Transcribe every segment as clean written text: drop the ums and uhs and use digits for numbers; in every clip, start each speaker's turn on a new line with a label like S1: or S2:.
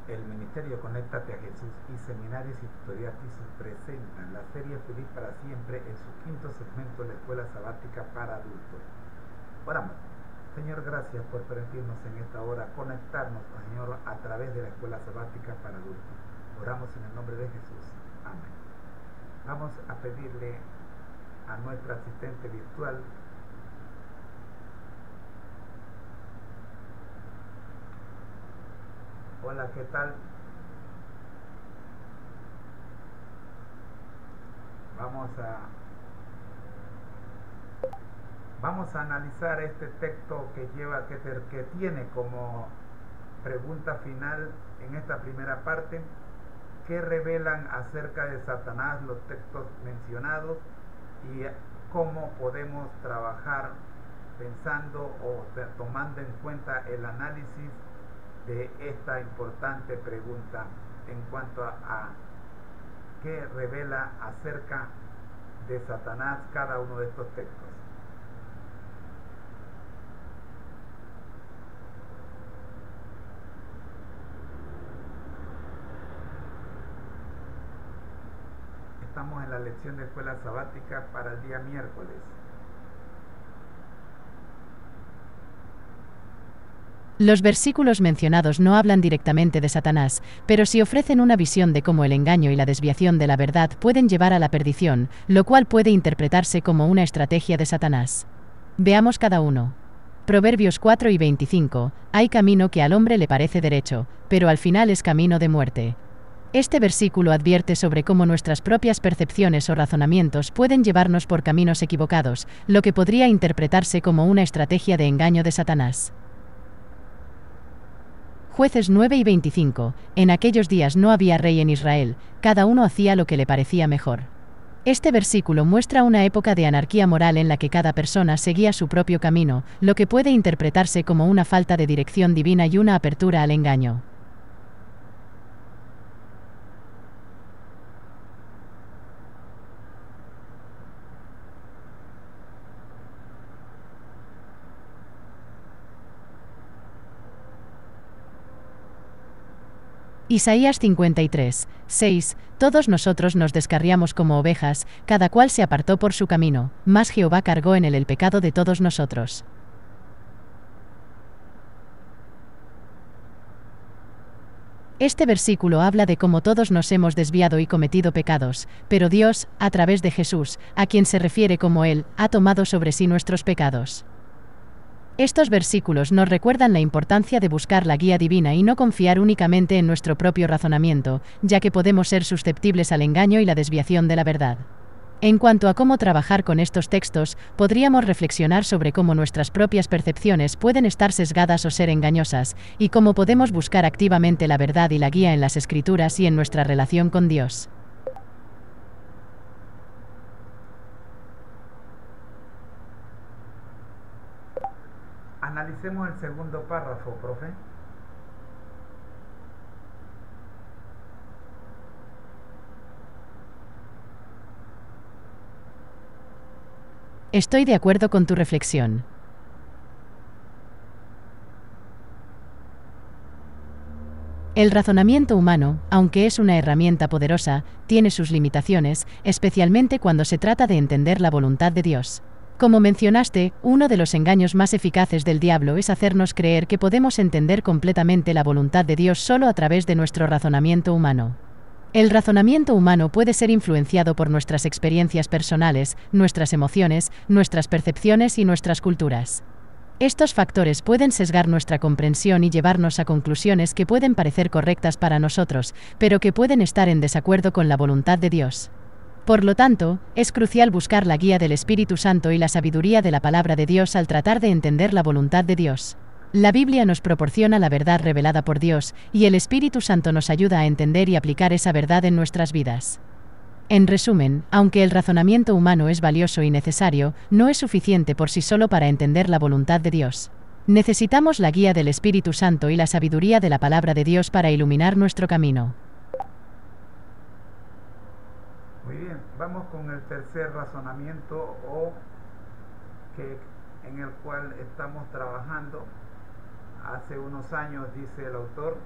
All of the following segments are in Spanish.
S1: El Ministerio Conéctate a Jesús y Seminarios y Tutoría TISUS presentan la serie Feliz para Siempre en su quinto segmento, la Escuela Sabática para Adultos. Oramos. Señor, gracias por permitirnos en esta hora conectarnos, Señor, a través de la Escuela Sabática para Adultos. Oramos en el nombre de Jesús. Amén. Vamos a pedirle a nuestra asistente virtual hola, ¿qué tal? Vamos a analizar este texto que tiene como pregunta final en esta primera parte: ¿qué revelan acerca de Satanás los textos mencionados y cómo podemos trabajar pensando o tomando en cuenta el análisis de esta importante pregunta en cuanto a qué revela acerca de Satanás cada uno de estos textos? Estamos en la lección de Escuela Sabática para el día miércoles.
S2: Los versículos mencionados no hablan directamente de Satanás, pero sí ofrecen una visión de cómo el engaño y la desviación de la verdad pueden llevar a la perdición, lo cual puede interpretarse como una estrategia de Satanás. Veamos cada uno. Proverbios 4 y 25, hay camino que al hombre le parece derecho, pero al final es camino de muerte. Este versículo advierte sobre cómo nuestras propias percepciones o razonamientos pueden llevarnos por caminos equivocados, lo que podría interpretarse como una estrategia de engaño de Satanás. Jueces 9 y 25, en aquellos días no había rey en Israel, cada uno hacía lo que le parecía mejor. Este versículo muestra una época de anarquía moral en la que cada persona seguía su propio camino, lo que puede interpretarse como una falta de dirección divina y una apertura al engaño. Isaías 53, 6, todos nosotros nos descarriamos como ovejas, cada cual se apartó por su camino, mas Jehová cargó en él el pecado de todos nosotros. Este versículo habla de cómo todos nos hemos desviado y cometido pecados, pero Dios, a través de Jesús, a quien se refiere como Él, ha tomado sobre sí nuestros pecados. Estos versículos nos recuerdan la importancia de buscar la guía divina y no confiar únicamente en nuestro propio razonamiento, ya que podemos ser susceptibles al engaño y la desviación de la verdad. En cuanto a cómo trabajar con estos textos, podríamos reflexionar sobre cómo nuestras propias percepciones pueden estar sesgadas o ser engañosas, y cómo podemos buscar activamente la verdad y la guía en las Escrituras y en nuestra relación con Dios.
S1: Analicemos el segundo párrafo, profe.
S2: Estoy de acuerdo con tu reflexión. El razonamiento humano, aunque es una herramienta poderosa, tiene sus limitaciones, especialmente cuando se trata de entender la voluntad de Dios. Como mencionaste, uno de los engaños más eficaces del diablo es hacernos creer que podemos entender completamente la voluntad de Dios solo a través de nuestro razonamiento humano. El razonamiento humano puede ser influenciado por nuestras experiencias personales, nuestras emociones, nuestras percepciones y nuestras culturas. Estos factores pueden sesgar nuestra comprensión y llevarnos a conclusiones que pueden parecer correctas para nosotros, pero que pueden estar en desacuerdo con la voluntad de Dios. Por lo tanto, es crucial buscar la guía del Espíritu Santo y la sabiduría de la palabra de Dios al tratar de entender la voluntad de Dios. La Biblia nos proporciona la verdad revelada por Dios, y el Espíritu Santo nos ayuda a entender y aplicar esa verdad en nuestras vidas. En resumen, aunque el razonamiento humano es valioso y necesario, no es suficiente por sí solo para entender la voluntad de Dios. Necesitamos la guía del Espíritu Santo y la sabiduría de la palabra de Dios para iluminar nuestro camino.
S1: Muy bien, vamos con el tercer razonamiento en el cual estamos trabajando. Hace unos años, dice el autor,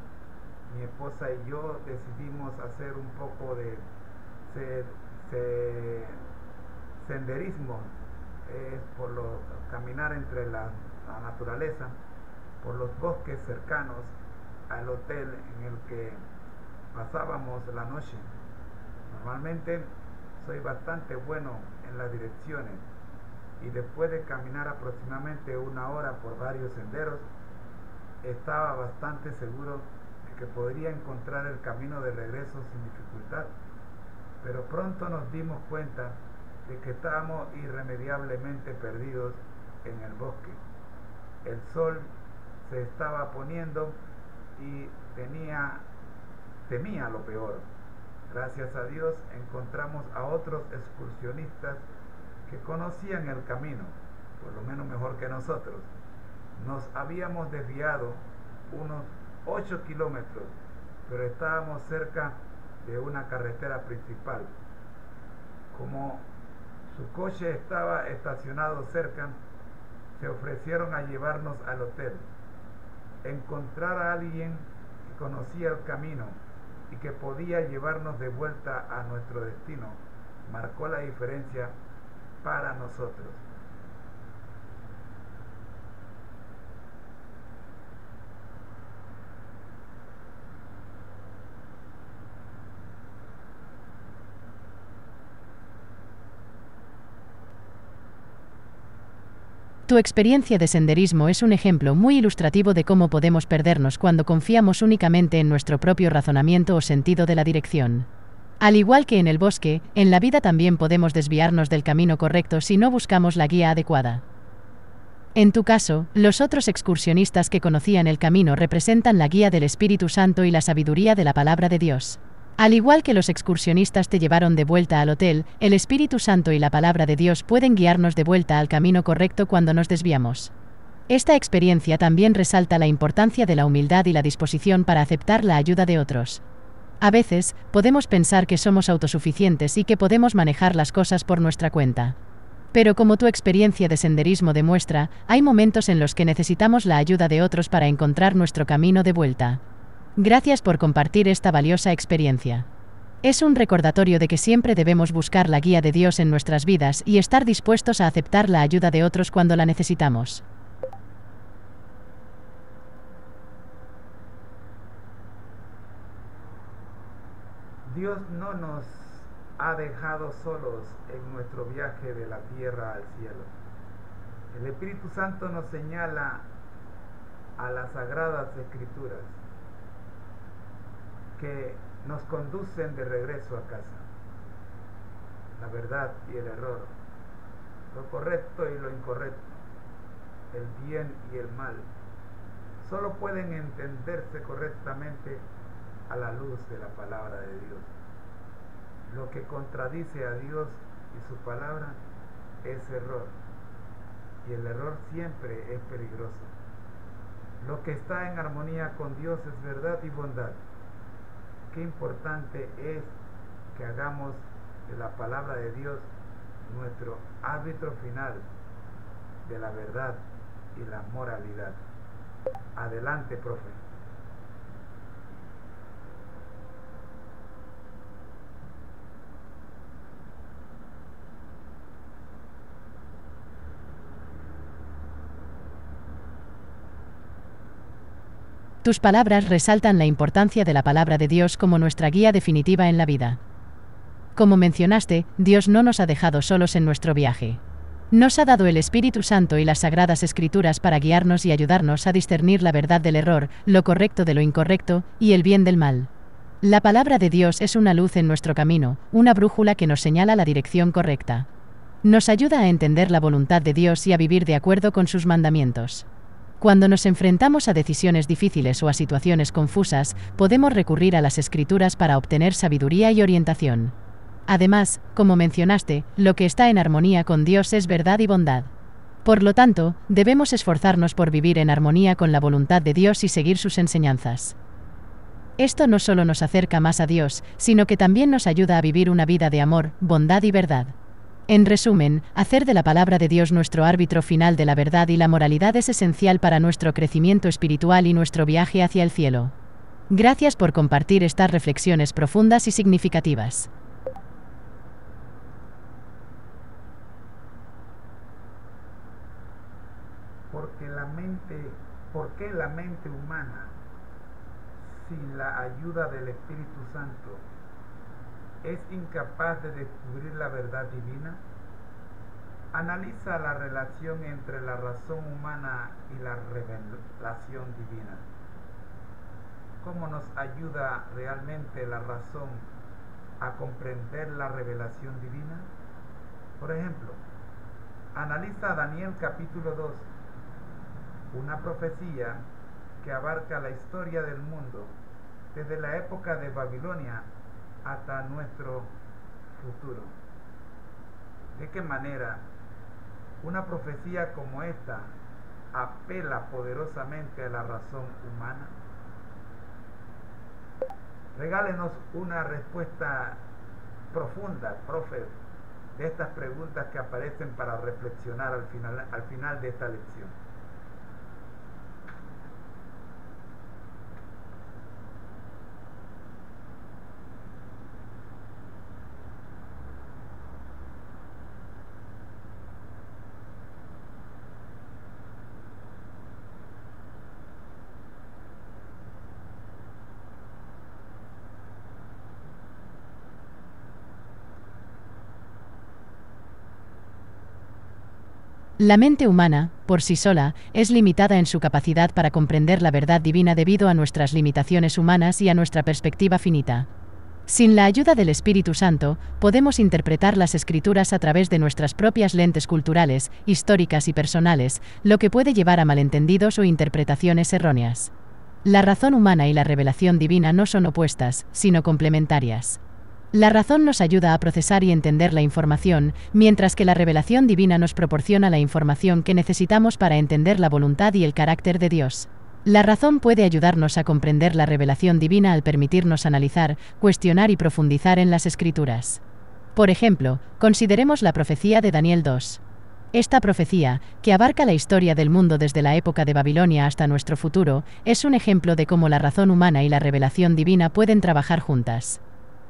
S1: mi esposa y yo decidimos hacer un poco de senderismo, caminar entre la naturaleza, por los bosques cercanos al hotel en el que pasábamos la noche. Normalmente soy bastante bueno en las direcciones y después de caminar aproximadamente 1 hora por varios senderos, estaba bastante seguro de que podría encontrar el camino de regreso sin dificultad, pero pronto nos dimos cuenta de que estábamos irremediablemente perdidos en el bosque. El sol se estaba poniendo y temía lo peor. Gracias a Dios encontramos a otros excursionistas que conocían el camino, por lo menos mejor que nosotros. Nos habíamos desviado unos 8 kilómetros, pero estábamos cerca de una carretera principal. Como su coche estaba estacionado cerca, se ofrecieron a llevarnos al hotel. Encontrar a alguien que conocía el camino y que podía llevarnos de vuelta a nuestro destino marcó la diferencia para nosotros.
S2: Tu experiencia de senderismo es un ejemplo muy ilustrativo de cómo podemos perdernos cuando confiamos únicamente en nuestro propio razonamiento o sentido de la dirección. Al igual que en el bosque, en la vida también podemos desviarnos del camino correcto si no buscamos la guía adecuada. En tu caso, los otros excursionistas que conocían el camino representan la guía del Espíritu Santo y la sabiduría de la palabra de Dios. Al igual que los excursionistas te llevaron de vuelta al hotel, el Espíritu Santo y la palabra de Dios pueden guiarnos de vuelta al camino correcto cuando nos desviamos. Esta experiencia también resalta la importancia de la humildad y la disposición para aceptar la ayuda de otros. A veces, podemos pensar que somos autosuficientes y que podemos manejar las cosas por nuestra cuenta. Pero como tu experiencia de senderismo demuestra, hay momentos en los que necesitamos la ayuda de otros para encontrar nuestro camino de vuelta. Gracias por compartir esta valiosa experiencia. Es un recordatorio de que siempre debemos buscar la guía de Dios en nuestras vidas y estar dispuestos a aceptar la ayuda de otros cuando la necesitamos.
S1: Dios no nos ha dejado solos en nuestro viaje de la tierra al cielo. El Espíritu Santo nos señala a las Sagradas Escrituras que nos conducen de regreso a casa. La verdad y el error, lo correcto y lo incorrecto, el bien y el mal, solo pueden entenderse correctamente a la luz de la palabra de Dios. Lo que contradice a Dios y su palabra es error, y el error siempre es peligroso. Lo que está en armonía con Dios es verdad y bondad. Qué importante es que hagamos de la palabra de Dios nuestro árbitro final de la verdad y la moralidad. Adelante, profe.
S2: Tus palabras resaltan la importancia de la palabra de Dios como nuestra guía definitiva en la vida. Como mencionaste, Dios no nos ha dejado solos en nuestro viaje. Nos ha dado el Espíritu Santo y las Sagradas Escrituras para guiarnos y ayudarnos a discernir la verdad del error, lo correcto de lo incorrecto, y el bien del mal. La palabra de Dios es una luz en nuestro camino, una brújula que nos señala la dirección correcta. Nos ayuda a entender la voluntad de Dios y a vivir de acuerdo con sus mandamientos. Cuando nos enfrentamos a decisiones difíciles o a situaciones confusas, podemos recurrir a las Escrituras para obtener sabiduría y orientación. Además, como mencionaste, lo que está en armonía con Dios es verdad y bondad. Por lo tanto, debemos esforzarnos por vivir en armonía con la voluntad de Dios y seguir sus enseñanzas. Esto no solo nos acerca más a Dios, sino que también nos ayuda a vivir una vida de amor, bondad y verdad. En resumen, hacer de la palabra de Dios nuestro árbitro final de la verdad y la moralidad es esencial para nuestro crecimiento espiritual y nuestro viaje hacia el cielo. Gracias por compartir estas reflexiones profundas y significativas.
S1: ¿Por qué la mente humana, sin la ayuda del Espíritu Santo, es incapaz de descubrir la verdad divina? Analiza la relación entre la razón humana y la revelación divina. ¿Cómo nos ayuda realmente la razón a comprender la revelación divina? Por ejemplo, analiza Daniel capítulo 2, una profecía que abarca la historia del mundo desde la época de Babilonia hasta nuestro futuro. ¿De qué manera una profecía como esta apela poderosamente a la razón humana? Regálenos una respuesta profunda, profe, de estas preguntas que aparecen para reflexionar al final de esta lección.
S2: La mente humana, por sí sola, es limitada en su capacidad para comprender la verdad divina debido a nuestras limitaciones humanas y a nuestra perspectiva finita. Sin la ayuda del Espíritu Santo, podemos interpretar las Escrituras a través de nuestras propias lentes culturales, históricas y personales, lo que puede llevar a malentendidos o interpretaciones erróneas. La razón humana y la revelación divina no son opuestas, sino complementarias. La razón nos ayuda a procesar y entender la información, mientras que la revelación divina nos proporciona la información que necesitamos para entender la voluntad y el carácter de Dios. La razón puede ayudarnos a comprender la revelación divina al permitirnos analizar, cuestionar y profundizar en las Escrituras. Por ejemplo, consideremos la profecía de Daniel 2. Esta profecía, que abarca la historia del mundo desde la época de Babilonia hasta nuestro futuro, es un ejemplo de cómo la razón humana y la revelación divina pueden trabajar juntas.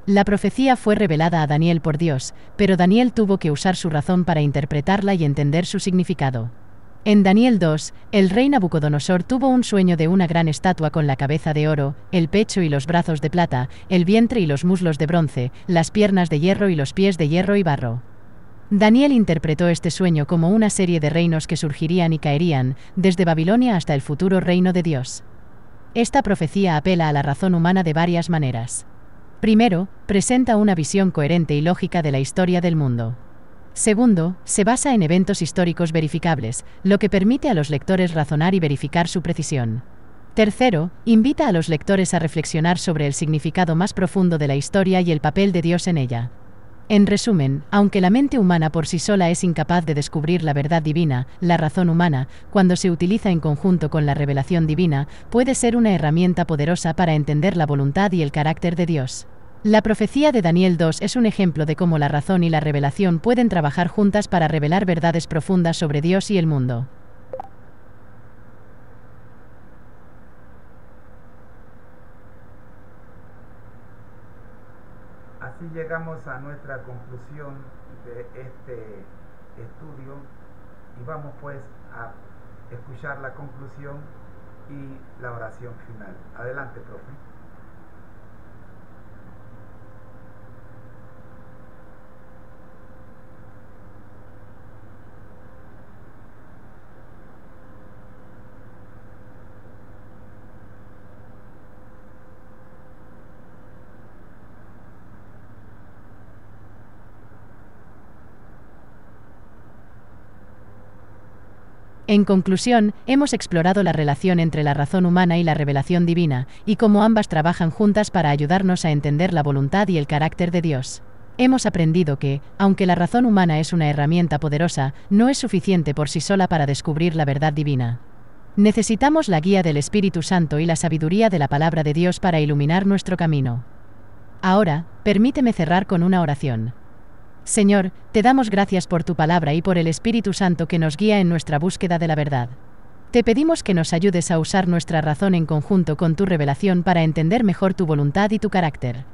S2: La profecía fue revelada a Daniel por Dios, pero Daniel tuvo que usar su razón para interpretarla y entender su significado. En Daniel 2, el rey Nabucodonosor tuvo un sueño de una gran estatua con la cabeza de oro, el pecho y los brazos de plata, el vientre y los muslos de bronce, las piernas de hierro y los pies de hierro y barro. Daniel interpretó este sueño como una serie de reinos que surgirían y caerían, desde Babilonia hasta el futuro reino de Dios. Esta profecía apela a la razón humana de varias maneras. Primero, presenta una visión coherente y lógica de la historia del mundo. Segundo, se basa en eventos históricos verificables, lo que permite a los lectores razonar y verificar su precisión. Tercero, invita a los lectores a reflexionar sobre el significado más profundo de la historia y el papel de Dios en ella. En resumen, aunque la mente humana por sí sola es incapaz de descubrir la verdad divina, la razón humana, cuando se utiliza en conjunto con la revelación divina, puede ser una herramienta poderosa para entender la voluntad y el carácter de Dios. La profecía de Daniel 2 es un ejemplo de cómo la razón y la revelación pueden trabajar juntas para revelar verdades profundas sobre Dios y el mundo.
S1: Así llegamos a nuestra conclusión de este estudio y vamos pues a escuchar la conclusión y la oración final. Adelante, profe.
S2: En conclusión, hemos explorado la relación entre la razón humana y la revelación divina, y cómo ambas trabajan juntas para ayudarnos a entender la voluntad y el carácter de Dios. Hemos aprendido que, aunque la razón humana es una herramienta poderosa, no es suficiente por sí sola para descubrir la verdad divina. Necesitamos la guía del Espíritu Santo y la sabiduría de la palabra de Dios para iluminar nuestro camino. Ahora, permíteme cerrar con una oración. Señor, te damos gracias por tu palabra y por el Espíritu Santo que nos guía en nuestra búsqueda de la verdad. Te pedimos que nos ayudes a usar nuestra razón en conjunto con tu revelación para entender mejor tu voluntad y tu carácter.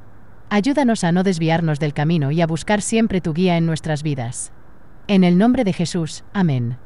S2: Ayúdanos a no desviarnos del camino y a buscar siempre tu guía en nuestras vidas. En el nombre de Jesús, amén.